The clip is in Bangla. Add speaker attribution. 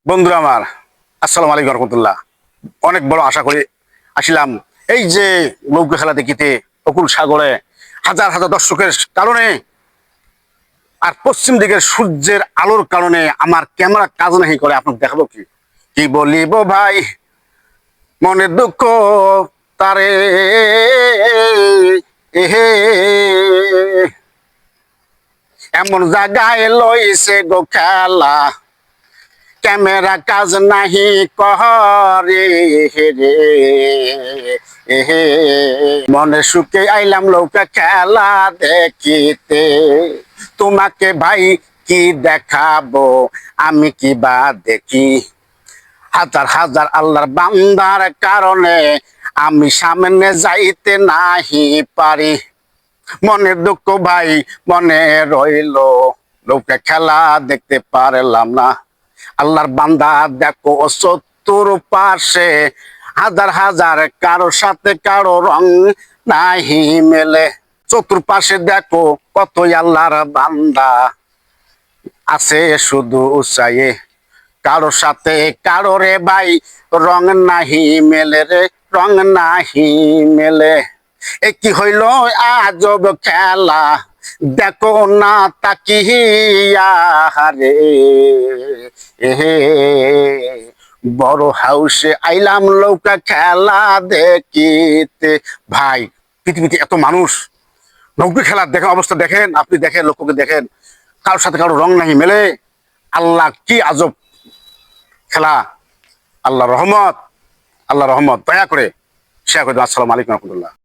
Speaker 1: বন্ধুরা আমার, আসসালামু আলাইকুম রহমতুল্লাহ। অনেক বড় আশা করে আসিলাম এই যে নৌকা খেলা দেখিতে অকুল সাগরে হাজার হাজার দর্শকের কারণে আর পশ্চিম দিকের সূর্যের আলোর কারণে আমার ক্যামেরা কাজ নাহি করে। আপনাকে দেখাবো কি কি বলিব ভাই, মনের দুঃখ তারে এহে এমন জায়গায় লইছে গো খেলা, ক্যামেরা কাজ নাহি করে রে এহে। মনে সুখে আইলাম নৌকা খেলা দেখিতে, তোমাকে ভাই কি দেখাবো, আমি কি বা দেখি। হাজার হাজার আল্লাহর বান্দার কারণে আমি সামনে যাইতে নাহি পারি। মনের দুঃখ ভাই মনে রইল, নৌকা খেলা দেখতে পারলাম না। আল্লাহর বান্দা দেখো চতুর পাশে হাজার হাজার, কারো সাথে কারো রং নাহি মেলে। চতুর্পাশে দেখো কতই আল্লাহর বান্দা আছে শুধু উৎসাহে, কারো সাথে কারো রে ভাই রং নাহি মেলে রে, রং নাহি মেলে। এ কি হইল আজব খেলা, দেখো না তাকিয়া রে এহে। বড় হাউসে আইলাম নৌকা খেলা দেখিতে। ভাই, পৃথিবীতে এত মানুষ, নৌকা খেলা দেখেন, অবস্থা দেখেন, আপনি দেখেন, লোককে দেখেন, কারোর সাথে কারো রং নাহি মেলে। আল্লাহ কি আজব খেলা! আল্লাহ রহমত, আল্লাহ রহমত। দয়া করে শেয়ার করে দেন। আসসালামু আলাইকুম রহমতুল্লাহ।